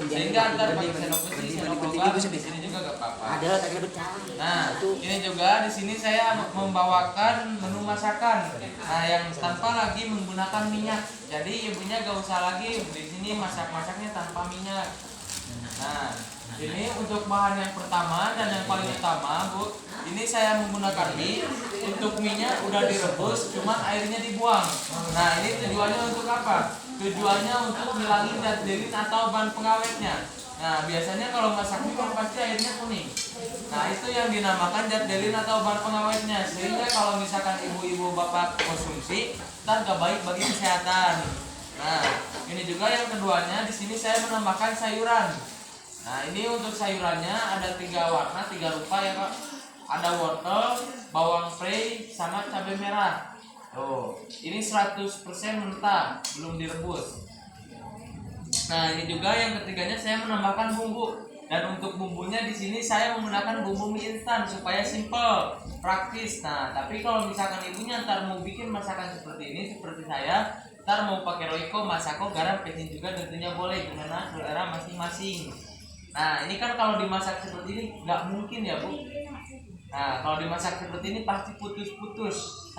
Sehingga ntar pakai sendok besi, sendok logam di sini juga gak apa-apa. Nah, ini juga di sini saya membawakan menu masakan. Nah, yang tanpa lagi menggunakan minyak. Jadi ibunya gak usah lagi di sini masak-masaknya tanpa minyak. Nah, ini untuk bahan yang pertama dan yang paling utama, Bu. Ini saya menggunakan mie. Untuk minyak udah direbus, cuman airnya dibuang. Nah, ini tujuannya untuk apa? Tujuannya untuk ngilangin zat delin atau bahan pengawetnya. Nah, biasanya kalau masak mie kan pasti airnya kuning. Nah, itu yang dinamakan zat delin atau bahan pengawetnya. Sehingga kalau misalkan ibu-ibu bapak konsumsi, ntar gak baik bagi kesehatan. Nah, ini juga yang keduanya, di sini saya menambahkan sayuran. Nah, ini untuk sayurannya ada 3 warna, 3 rupa ya Pak. Ada wortel, bawang prei, sama cabai merah. Tuh, ini 100% mentah, belum direbus. Nah, ini juga yang ketiganya saya menambahkan bumbu. Dan untuk bumbunya di sini saya menggunakan bumbu mie instan supaya simple, praktis. Nah, tapi kalau misalkan ibunya ntar mau bikin masakan seperti ini, seperti saya, ntar mau pakai roiko, masako, garam, kecil juga tentunya boleh dengan selera masing-masing. Nah, ini kan kalau dimasak seperti ini nggak mungkin ya Bu. Nah, kalau dimasak seperti ini pasti putus-putus.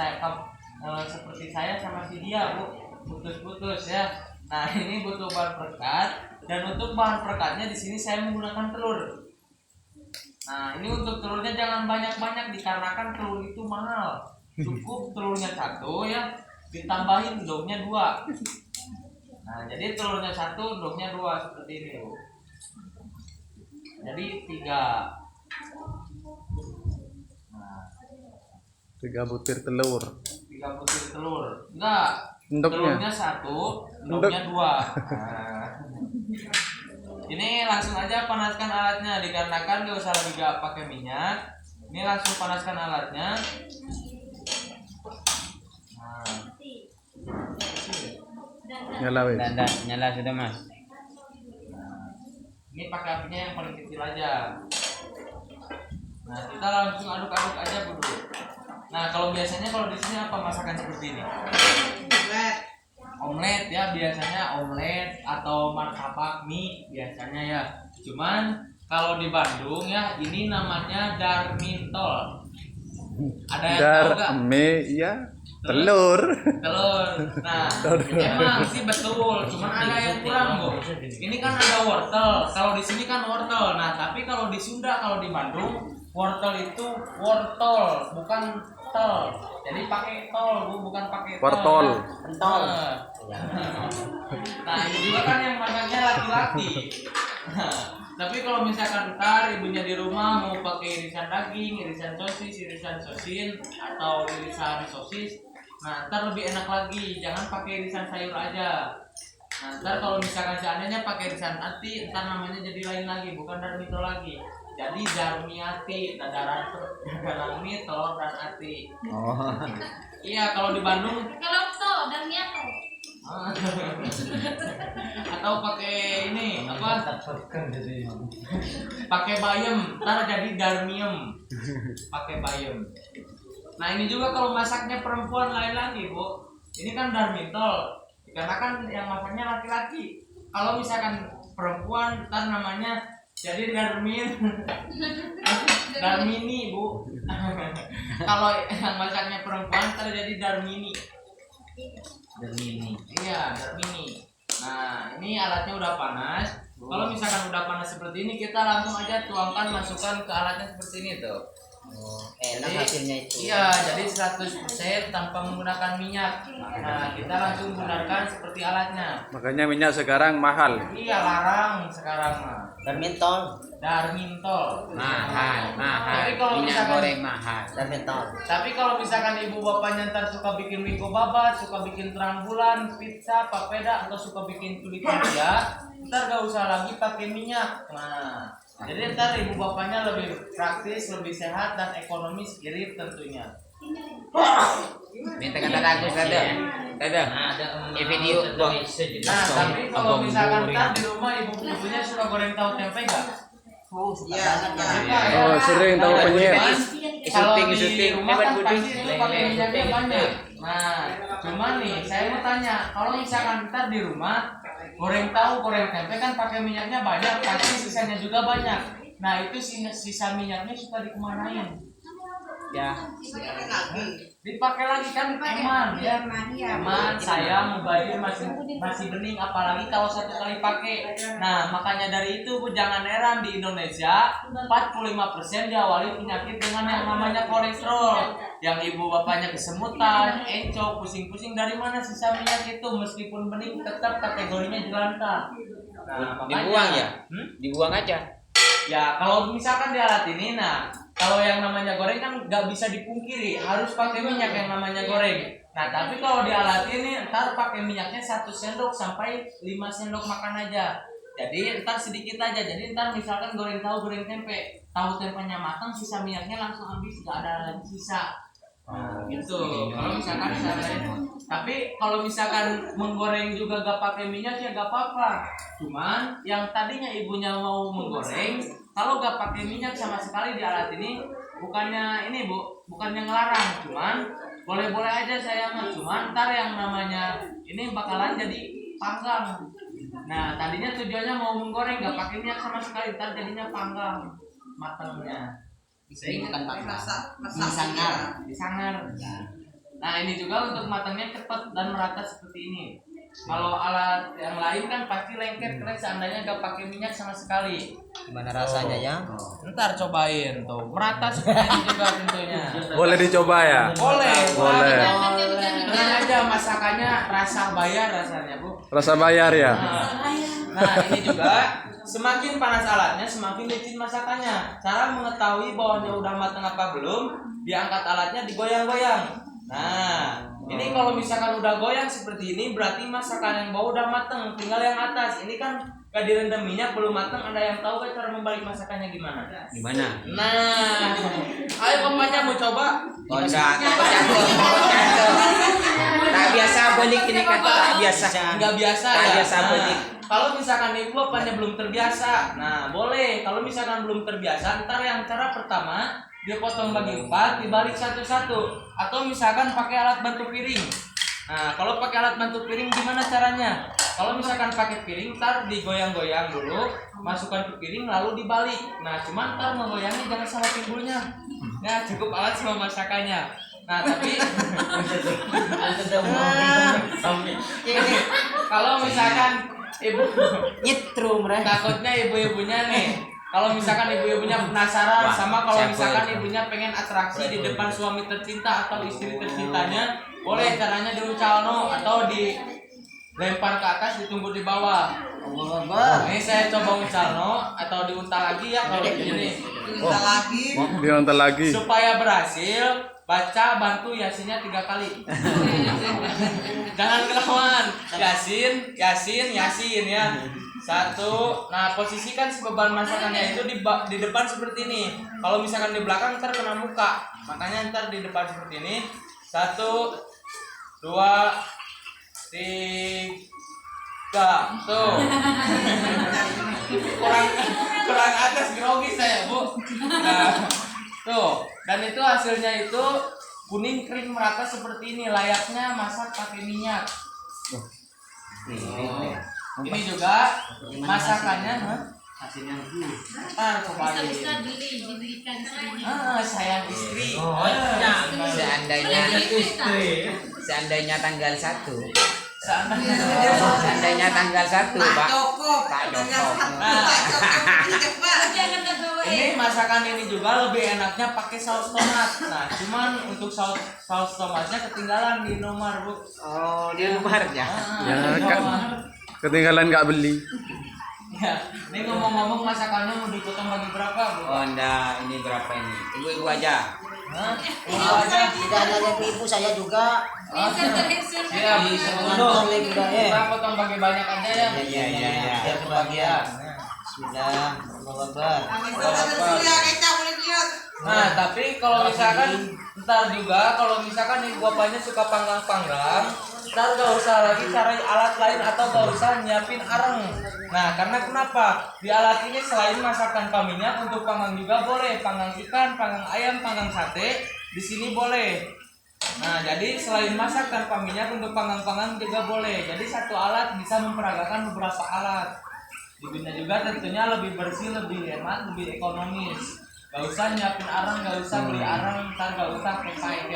Seperti saya sama si dia Bu, putus-putus ya. Nah, ini butuh bahan perekat, dan untuk bahan perekatnya di sini saya menggunakan telur. Nah, ini untuk telurnya jangan banyak-banyak dikarenakan telur itu mahal. Cukup telurnya 1 ya, ditambahin endognya 2. Nah, jadi telurnya 1, endognya 2 seperti ini Bu. Jadi 3. Nah, 3 butir telur. 3 butir telur. Enggak. Telurnya 1, endognya 2. Nah. Ini langsung aja panaskan alatnya, dikarenakan gak usah lagi gak pakai minyak. Ini langsung panaskan alatnya. Nah. Nyala wes. Nyala sudah Mas. Ini pakai apinya yang paling kecil aja. Nah, kita langsung aduk-aduk aja dulu. Nah, kalau biasanya kalau di sini apa masakan seperti ini? Omelet ya, biasanya omelet atau martabak mie biasanya ya. Cuman kalau di Bandung ya, ini namanya darmintol. Ada yang tahu nggak? Ya, telur. Telur. Nah, emang sih betul. Cuman ada yang kurang Bu. Ini kan ada wortel. Kalau di sini kan wortel. Nah, tapi kalau di Sunda, kalau di Bandung, wortel itu wortel, bukan tel. Jadi pakai tol Bu, bukan pakai Wortel. Pentol. Nah, ini juga kan yang masaknya laki-laki. Tapi kalau misalkan ntar ibunya di rumah mau pakai irisan daging, irisan sosis, irisan sosin, atau irisan sosis, nah ntar lebih enak lagi. Jangan pakai irisan sayur aja. Nah ntar kalau misalkan seandainya pakai irisan ati, ntar namanya jadi lain lagi, bukan darmito lagi. Jadi darmiati, dadaran mie, telur dan ati. Oh. Iya, kalau di Bandung Kalau to darmiato. atau pakai ini apa? Pakai bayam, ntar jadi darmium. Pakai bayam. Nah, ini juga kalau masaknya perempuan lain lagi, Bu. Ini kan darmitol. Karena kan yang masaknya laki-laki. Kalau misalkan perempuan, ntar namanya jadi darmini, Bu. Kalau yang masaknya perempuan, ntar jadi darmini. Iya, darmini. Nah, ini alatnya udah panas. Kalau misalkan udah panas seperti ini, kita langsung aja tuangkan, masukkan ke alatnya seperti ini tuh. Enak hasilnya itu. Iya, jadi 100% tanpa menggunakan minyak. Nah, kita langsung gunakan seperti alatnya. Makanya minyak sekarang mahal. Iya, larang sekarang mah. Darmintol. Mahal. Tapi kalau minyak misalkan- goreng mahal. Darmintol. Tapi kalau misalkan ibu bapaknya ntar suka bikin minggu babat, suka bikin terang bulan, pizza, papeda, atau suka bikin kulit lumpia, ntar gak usah lagi pakai minyak. Nah, jadi ntar ibu bapaknya lebih praktis, lebih sehat, dan ekonomis irit tentunya. Minta kata Agus ada. Video dong. Nah, tapi kalau misalkan ntar di rumah ibunya suka goreng tahu tempe gak? Iya. Oh, sering tahu penyet. Kalau di Syuting. rumah kan pasti itu pakai minyaknya banyak. Nah, cuman nih saya mau tanya, kalau misalkan ntar di rumah goreng tahu, goreng tempe kan pakai minyaknya banyak, pasti sisanya juga banyak. Nah itu sisa minyaknya suka dikemanain? Ya. Dipakai lagi kan aman ya, aman. Saya mubazir masih bening, apalagi kalau satu kali pakai. Nah makanya dari itu Bu, jangan heran di Indonesia 45% diawali penyakit dengan yang namanya kolesterol. Yang ibu bapaknya kesemutan, encok, pusing-pusing, dari mana sisa minyak itu? Meskipun bening tetap kategorinya jelantah. Nah, Dibuang ya? Dibuang aja. Ya kalau misalkan di alat ini, nah kalau yang namanya goreng kan nggak bisa dipungkiri harus pakai minyak yang namanya goreng. Nah tapi kalau di alat ini ntar pakai minyaknya 1 sendok sampai 5 sendok makan aja. Jadi ntar sedikit aja. Jadi ntar misalkan goreng tahu, goreng tempe, tahu tempenya matang, sisa minyaknya langsung habis, nggak ada lagi sisa. Gitu. Kalau misalkan tapi kalau misalkan menggoreng juga gak pakai minyak ya gak apa-apa. Cuman yang tadinya ibunya mau menggoreng, kalau gak pakai minyak sama sekali di alat ini, bukannya ini Bu, bukannya ngelarang, cuman boleh-boleh aja saya mah. Cuman ntar yang namanya ini bakalan jadi panggang. Nah tadinya tujuannya mau menggoreng gak pakai minyak sama sekali, ntar jadinya panggang matangnya. Bukan Disangar. Nah ini juga untuk matangnya cepat dan merata seperti ini. Kalau alat yang lain kan pasti lengket keren seandainya gak pakai minyak sama sekali. Gimana rasanya ya? Ntar cobain tuh, merata seperti ini juga tentunya. Boleh dicoba ya? Boleh. Boleh. Tenang aja masakannya rasa bayar rasanya Bu. Rasa bayar ya? Nah ini juga semakin panas alatnya semakin licin masakannya. Cara mengetahui bahwa dia udah matang apa belum, diangkat alatnya digoyang-goyang. Nah ini kalau misalkan udah goyang seperti ini berarti masakan yang bawah udah matang, tinggal yang atas. Ini kan gak direndam minyak belum matang. Ada yang tahu gak cara membalik masakannya gimana? Gimana? Nah ayo bapaknya mau coba? Oh enggak, takut jatuh. Tak biasa balik ini kata tak biasa. Nggak biasa Tak ya. biasa Nah, balik. kalau misalkan ibu bapaknya belum terbiasa, nah boleh. Kalau misalkan belum terbiasa, ntar yang cara pertama dia potong bagi 4, dibalik satu-satu. Atau misalkan pakai alat bantu piring. Nah kalau pakai alat bantu piring gimana caranya? Kalau misalkan pakai piring, ntar digoyang-goyang dulu, masukkan ke piring lalu dibalik. Nah cuman ntar ngegoyangnya jangan sama pinggulnya. Nah cukup alat sama masakannya. Nah tapi kalau misalkan ibu Nyetrum mereka. takutnya ibu-ibunya nih, kalau misalkan ibu-ibunya penasaran sama kalau misalkan ibunya pengen atraksi di depan suami tercinta atau istri tercintanya, boleh caranya diuncalno atau dilempar ke atas, ditunggu di bawah. Ini saya coba uncalno atau diuntal lagi ya kalau begini. Diontel lagi. Supaya berhasil, baca bantu Yasinnya 3 kali. Jangan kelawan. Yasin ya. 1. Nah, posisikan si beban masakannya itu di depan seperti ini. Kalau misalkan di belakang ntar kena muka. Makanya ntar di depan seperti ini. 1 2 3. Tuh. kurang atas grogi saya, Bu. Nah, tuh. Dan itu hasilnya itu kuning kering merata seperti ini, layaknya masak pakai minyak. Ini juga masakannya, hasilnya cobain. Diberikan istrinya. Sayang istri. Seandainya tanggal 1. Seandainya Seandainya tanggal 1, Pak. Tak cukup. Ini masakan ini juga lebih enaknya pakai saus tomat. Nah, cuman untuk saus tomatnya ketinggalan di Indomaret, Bu. Oh, di Indomaretnya. Ya kan. Ketinggalan nggak beli. Ya, ini ngomong-ngomong masakannya mau dipotong bagi berapa, Bu? Oh, enggak, ini berapa ini? Ibu-ibu aja. Hah? Ibu aja. Tidak hanya ibu saya juga. Siap, kita potong bagi banyak aja ya. Iya. Biar kebagian. Sudah, Allah Akbar. Nah, tapi kalau misalkan ntar juga kalau misalkan ibu bapaknya suka panggang-panggang, ntar gak usah lagi cari alat lain atau gak usah nyiapin areng. Nah, karena kenapa? Di alat ini selain masakan minyak untuk panggang juga boleh, panggang ikan, panggang ayam, panggang sate, di sini boleh. Nah, jadi selain masak tanpa minyak untuk panggang-panggang juga boleh. Jadi satu alat bisa memperagakan beberapa alat. Dibina juga tentunya lebih bersih, lebih hemat, lebih ekonomis. Gak usah nyiapin arang, gak usah beli arang, ntar gak usah kepai.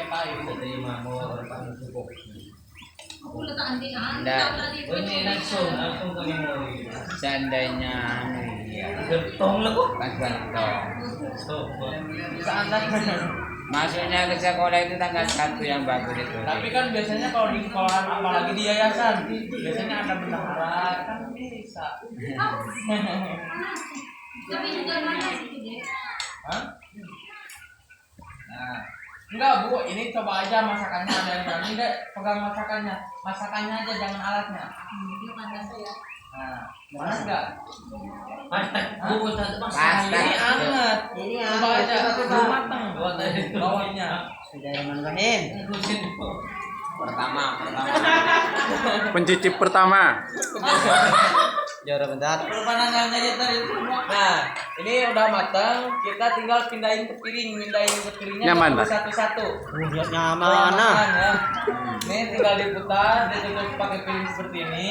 Aku letak anti Ini langsung ke memori. Seandainya Gentong lah kok. pas gantong. Bisa anda. Masuknya ke sekolah itu tanggal 1 yang bagus itu. Tapi kan biasanya kalau di sekolahan apalagi di yayasan, biasanya ada bendahara kan bisa. Tapi juga mana gitu deh. Hah? Nah, enggak Bu, ini coba aja masakannya ada yang berani deh, pegang masakannya aja jangan alatnya. Dia panas ya. Nah, panas enggak? Bungkus satu pas. Pas, Ini anget. Ini Coba aja, belum matang bawahnya. Bismillahirrahmanirrahim. Pertama. Pencicip pertama. Jauh bentar. Perpanangan aja tadi. Nah, ini udah matang, kita tinggal pindahin ke piringnya Nyaman, dulu Pak? satu-satu. Nyaman nah. Ya. Ini tinggal diputar, ditutup pakai piring seperti ini.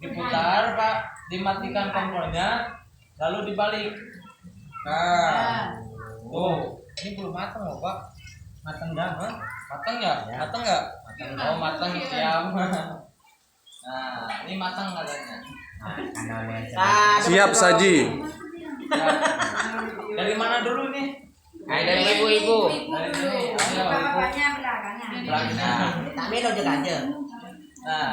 Diputar, Pak, dimatikan kompornya, lalu dibalik. Nah, tuh, ini belum matang loh, Pak. Matang dah, Pak? Matang ya? Matang nggak? Oh, matang siap. Nah, ini matang katanya. Siap saji. Nah, dari mana dulu nih? Ayo dari ibu-ibu. Dari sini. Ayo, ibu. Bapaknya belakangnya. Belakangnya. Tak melo juga aja. Nah,